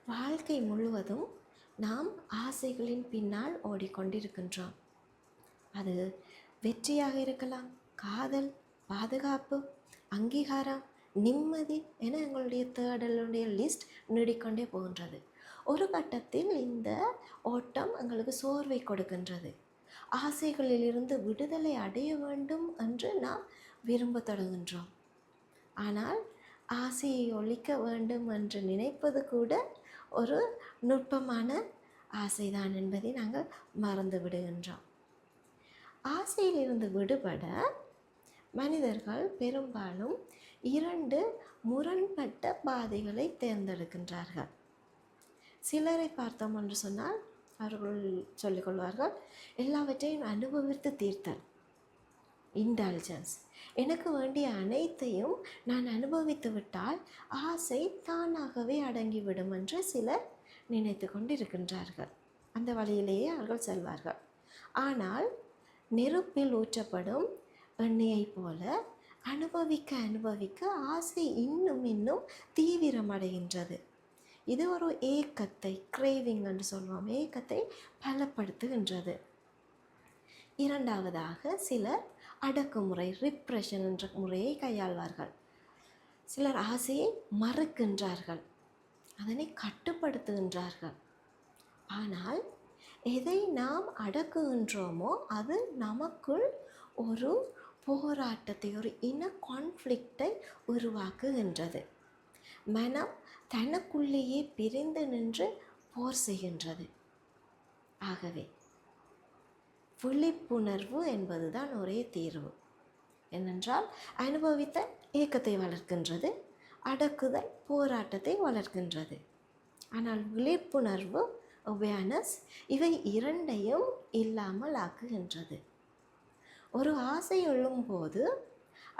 வாழ்க்கை முழுவதும் நாம் ஆசைகளின் பின்னால் ஓடிக்கொண்டிருக்கின்றோம். அது வெற்றியாக இருக்கலாம், காதல், பாதுகாப்பு, அங்கீகாரம், நிம்மதி என எங்களுடைய தேடலுடைய லிஸ்ட் நீடிக்கொண்டே போகின்றது. ஒரு கட்டத்தில் இந்த ஓட்டம் எங்களுக்கு சோர்வை கொடுக்கின்றது. ஆசைகளிலிருந்து விடுதலை அடைய வேண்டும் என்று நாம் விரும்ப தொடங்குகின்றோம். ஆனால் ஆசையை ஒழிக்க வேண்டும் என்று நினைப்பது கூட ஒரு நுட்பமான ஆசைதான் என்பதை நாங்கள் மறந்து விடுகின்றோம். ஆசையிலிருந்து விடுபட மனிதர்கள் பெரும்பாலும் 2 முரண்பட்ட பாதைகளை தேர்ந்தெடுக்கின்றார்கள். சிலரை பார்த்தோம் என்று சொன்னால் அவர்கள் சொல்லிக்கொள்வார்கள், எல்லாவற்றையும் அனுபவித்து தீர்த்தல், இன்டெலிஜென்ஸ். எனக்கு வேண்டிய அனைத்தையும் நான் அனுபவித்து விட்டால் ஆசை தானாகவே அடங்கிவிடும் என்று சிலர் நினைத்து கொண்டிருக்கின்றார்கள். அந்த வழியிலேயே அவர்கள் செல்வார்கள். ஆனால் நெருப்பில் ஊற்றப்படும் எண்ணெயைப் போல அனுபவிக்க அனுபவிக்க ஆசை இன்னும் இன்னும் தீவிரமடைகின்றது. இது ஒரு ஏக்கத்தை, கிரேவிங் என்று சொல்வோம், ஏக்கத்தை பலப்படுத்துகின்றது. இரண்டாவதாக சிலர் அடக்குமுறை, ரிப்ரெஷன் என்ற முறையை கையாள்வார்கள். சிலர் ஆசையை மறுக்கின்றார்கள், அதனை கட்டுப்படுத்துகின்றார்கள். ஆனால் எதை நாம் அடக்குகின்றோமோ அது நமக்குள் ஒரு போராட்டத்தை, ஒரு இன கான்ஃப்ளிக்டை உருவாக்குகின்றது. மனம் தனக்குள்ளேயே பிரிந்து நின்று போர் செய்கின்றது. ஆகவே விழிப்புணர்வு என்பதுதான் ஒரே தீர்வு. ஏனென்றால் அனுபவித்த ஏக்கத்தை வளர்க்கின்றது, அடக்குதல் போராட்டத்தை வளர்க்கின்றது. ஆனால் விழிப்புணர்வு, அவேர்னஸ், இவை இரண்டையும் இல்லாமல் ஆக்குகின்றது. ஒரு ஆசை எழும்போது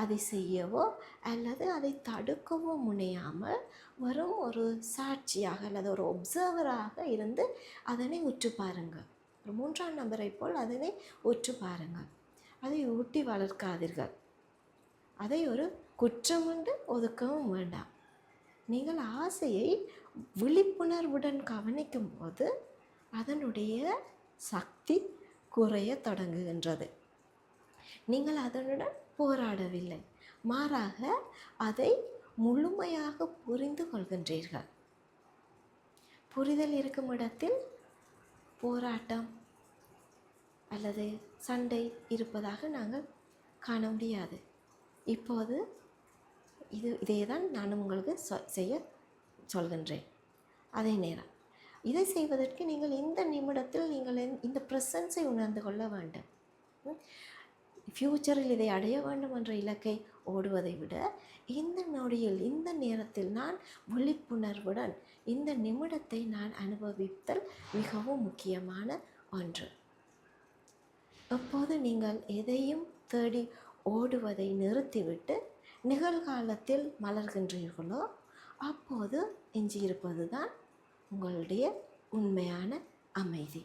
அதை செய்யவோ அல்லது அதை தடுக்கவோ முனையாமல் வரும் ஒரு சாட்சியாக அல்லது ஒரு ஒப்சர்வராக இருந்து அதனை உற்று பாருங்கள். ஒரு 3ஆம் நபரை போல் அதனை உற்று பாருங்கள். அதை ஊட்டி வளர்க்காதீர்கள். அதை ஒரு குற்றமுண்டு ஒதுக்கவும் வேண்டாம். நீங்கள் ஆசையை விழிப்புணர்வுடன் கவனிக்கும் போது அதனுடைய சக்தி குறைய தொடங்குகின்றது. நீங்கள் அதனுடன் போராடவில்லை, மாறாக அதை முழுமையாக புரிந்து கொள்கின்றீர்கள். புரிதல் இருக்கும் இடத்தில் போராட்டம் அல்லது சண்டை இருப்பதாக நாங்கள் காண முடியாது. இப்போது இதே தான் நான் உங்களுக்கு செய்ய சொல்கின்றேன். அதே நேரம் இதை செய்வதற்கு நீங்கள் இந்த நிமிடத்தில் நீங்கள் இந்த ப்ரெசன்ஸை உணர்ந்து கொள்ள வேண்டும். ஃப்யூச்சரில் இதை அடைய வேண்டும் என்ற இலக்கை ஓடுவதை விட இந்த நொடியில், இந்த நேரத்தில் நான் விழிப்புணர்வுடன் இந்த நிமிடத்தை நான் அனுபவித்தல் மிகவும் முக்கியமான ஒன்று. எப்போது நீங்கள் எதையும் தேடி ஓடுவதை நிறுத்திவிட்டு நிகழ்காலத்தில் மலர்கின்றீர்களோ அப்போது எஞ்சியிருப்பது தான் உங்களுடைய உண்மையான அமைதி.